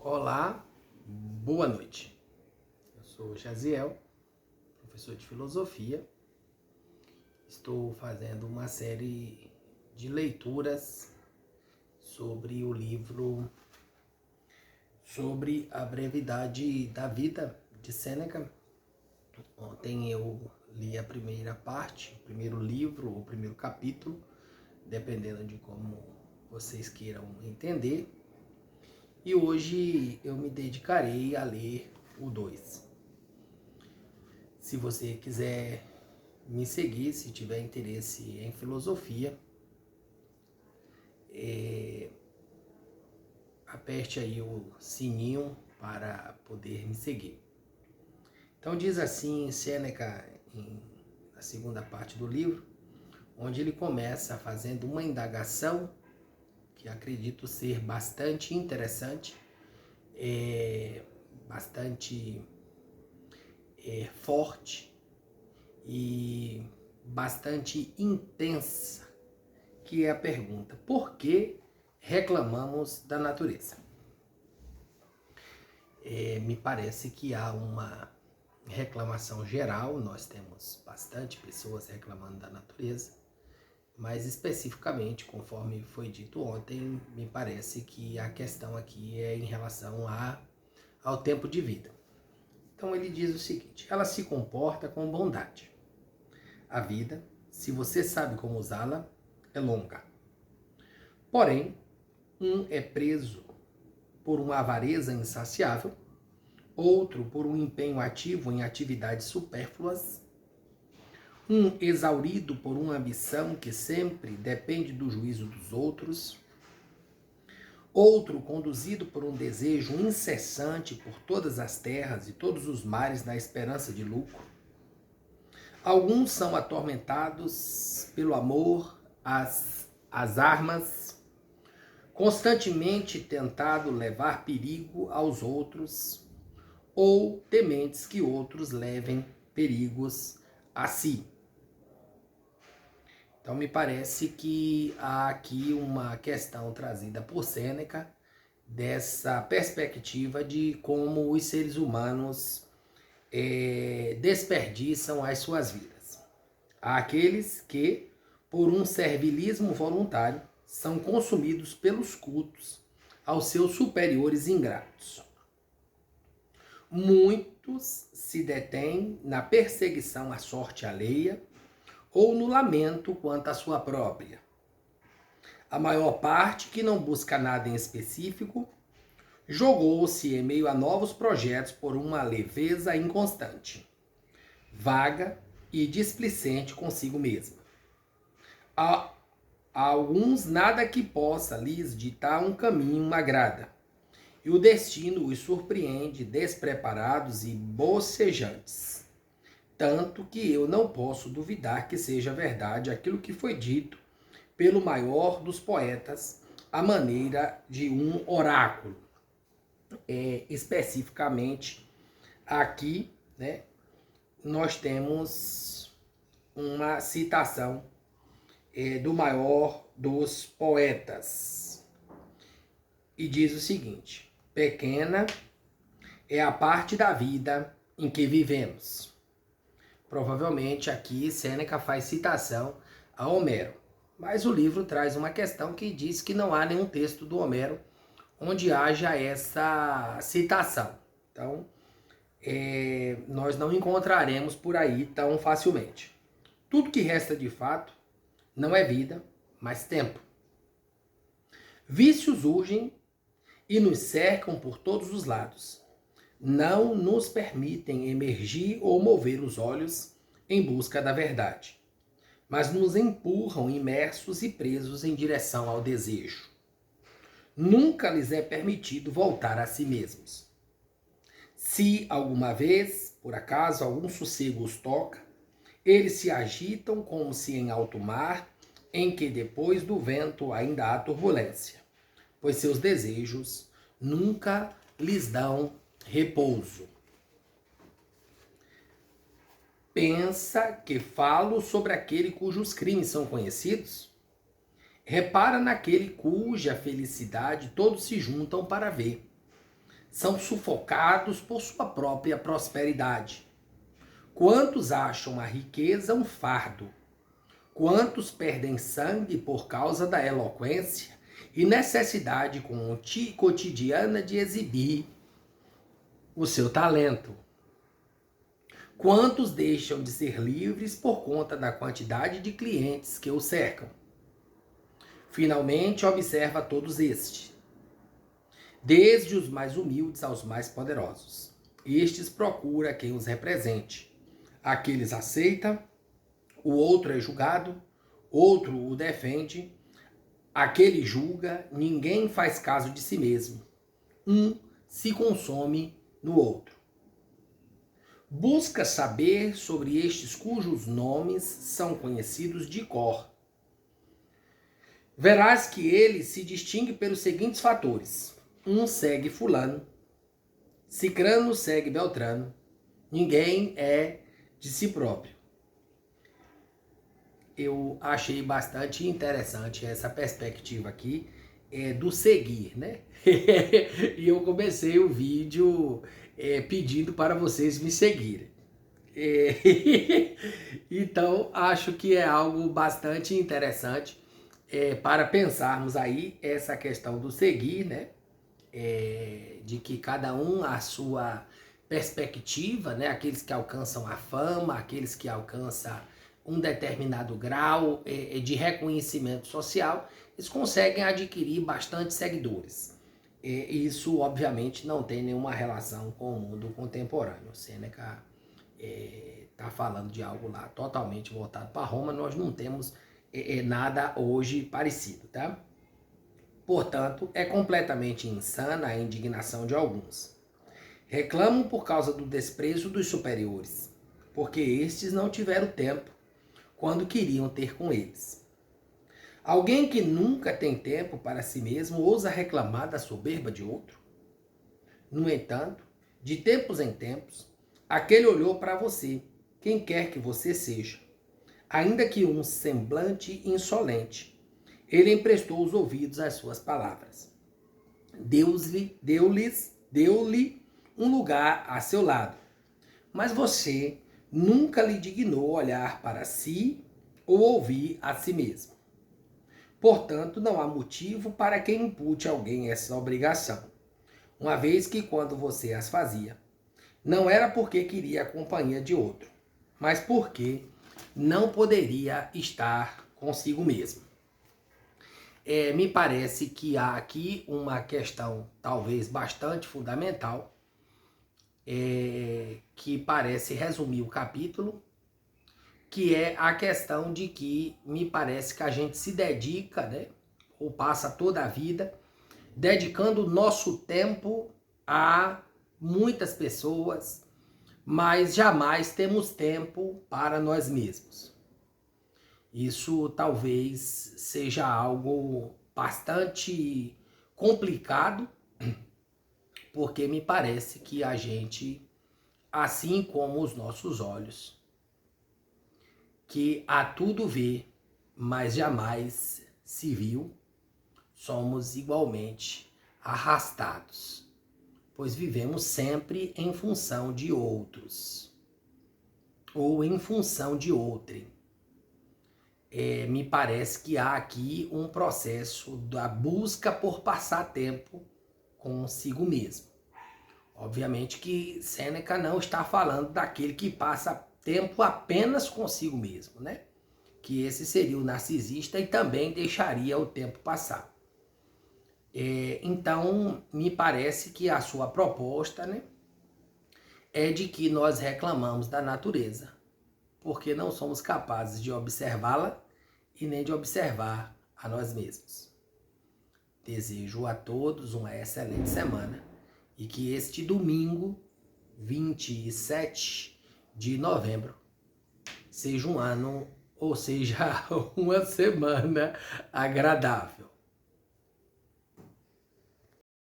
Olá, boa noite. Eu sou Jaziel, professor de filosofia. Estou fazendo uma série de leituras sobre o livro Sobre a Brevidade da Vida, de Sêneca. Ontem eu li a primeira parte, o primeiro livro, o primeiro capítulo, dependendo de como vocês queiram entender. E hoje eu me dedicarei a ler o 2. Se você quiser me seguir, se tiver interesse em filosofia, aperte aí o sininho para poder me seguir. Então diz assim Sêneca, na segunda parte do livro, onde ele começa fazendo uma indagação que acredito ser bastante interessante, bastante forte e bastante intensa, que é a pergunta: por que reclamamos da natureza? Me parece que há uma reclamação geral, nós temos bastante pessoas reclamando da natureza, mas especificamente, conforme foi dito ontem, me parece que a questão aqui é em relação ao tempo de vida. Então ele diz o seguinte: ela se comporta com bondade. A vida, se você sabe como usá-la, é longa. Porém, um é preso por uma avareza insaciável, outro por um empenho ativo em atividades supérfluas, um exaurido por uma ambição que sempre depende do juízo dos outros, outro conduzido por um desejo incessante por todas as terras e todos os mares na esperança de lucro. Alguns são atormentados pelo amor às armas, constantemente tentado levar perigo aos outros, ou tementes que outros levem perigos a si. Então me parece que há aqui uma questão trazida por Sêneca, dessa perspectiva de como os seres humanos desperdiçam as suas vidas. Há aqueles que, por um servilismo voluntário, são consumidos pelos cultos aos seus superiores ingratos. Muitos se detêm na perseguição à sorte alheia ou no lamento quanto à sua própria. A maior parte, que não busca nada em específico, jogou-se em meio a novos projetos por uma leveza inconstante, vaga e displicente consigo mesma. Há alguns nada que possa lhes ditar um caminho agrada, e o destino os surpreende despreparados e bocejantes. Tanto que eu não posso duvidar que seja verdade aquilo que foi dito pelo maior dos poetas, à maneira de um oráculo. Especificamente, aqui, né, nós temos uma citação do maior dos poetas. E diz o seguinte: pequena é a parte da vida em que vivemos. Provavelmente aqui Sêneca faz citação a Homero, mas o livro traz uma questão que diz que não há nenhum texto do Homero onde haja essa citação. Então, nós não encontraremos por aí tão facilmente. Tudo que resta de fato não é vida, mas tempo. Vícios urgem e nos cercam por todos os lados. Não nos permitem emergir ou mover os olhos em busca da verdade, mas nos empurram imersos e presos em direção ao desejo. Nunca lhes é permitido voltar a si mesmos. Se alguma vez, por acaso, algum sossego os toca, eles se agitam como se em alto mar, em que depois do vento ainda há turbulência, pois seus desejos nunca lhes dão repouso. Pensa que falo sobre aquele cujos crimes são conhecidos? Repara naquele cuja felicidade todos se juntam para ver. são sufocados por sua própria prosperidade. Quantos acham a riqueza um fardo? Quantos perdem sangue por causa da eloquência e necessidade cotidiana de exibir o seu talento? Quantos deixam de ser livres por conta da quantidade de clientes que o cercam? Finalmente, observa todos estes, desde os mais humildes aos mais poderosos. Estes procura quem os represente. Aqueles aceitam, o outro é julgado, outro o defende, aquele julga, ninguém faz caso de si mesmo. Um se consome no outro. Busca saber sobre estes cujos nomes são conhecidos de cor. Verás que ele se distingue pelos seguintes fatores. Um segue fulano, cicrano segue beltrano, ninguém é de si próprio. Eu achei bastante interessante essa perspectiva aqui do seguir, né? E eu comecei o vídeo pedindo para vocês me seguirem. Então, acho que é algo bastante interessante para pensarmos aí essa questão do seguir, né? De que cada um a sua perspectiva, né? Aqueles que alcançam a fama, aqueles que alcançam um determinado grau de reconhecimento social, eles conseguem adquirir bastante seguidores. Isso, obviamente, não tem nenhuma relação com o mundo contemporâneo. Sêneca está falando de algo lá totalmente voltado para Roma, nós não temos nada hoje parecido, tá? Portanto, é completamente insana a indignação de alguns. Reclamam por causa do desprezo dos superiores, porque estes não tiveram tempo quando queriam ter com eles. Alguém que nunca tem tempo para si mesmo ousa reclamar da soberba de outro? No entanto, de tempos em tempos, aquele olhou para você, quem quer que você seja. Ainda que um semblante insolente, ele emprestou os ouvidos às suas palavras. Deu-lhe um lugar a seu lado. Mas você nunca lhe dignou olhar para si ou ouvir a si mesmo. Portanto, não há motivo para que impute a alguém essa obrigação, uma vez que quando você as fazia, não era porque queria a companhia de outro, mas porque não poderia estar consigo mesmo. Me parece que há aqui uma questão talvez bastante fundamental, que parece resumir o capítulo, que é a questão de que me parece que a gente se dedica, né, ou passa toda a vida dedicando nosso tempo a muitas pessoas, mas jamais temos tempo para nós mesmos. Isso talvez seja algo bastante complicado, porque me parece que a gente, assim como os nossos olhos, que a tudo vê, mas jamais se viu, somos igualmente arrastados, pois vivemos sempre em função de outros, ou em função de outrem. Me parece que há aqui um processo da busca por passar tempo consigo mesmo. Obviamente que Sêneca não está falando daquele que passa tempo apenas consigo mesmo, né? Que esse seria o narcisista e também deixaria o tempo passar. Então, me parece que a sua proposta, né, é de que nós reclamamos da natureza, porque não somos capazes de observá-la e nem de observar a nós mesmos. Desejo a todos uma excelente semana e que este domingo, 27 de novembro, seja um ano, ou seja, uma semana agradável.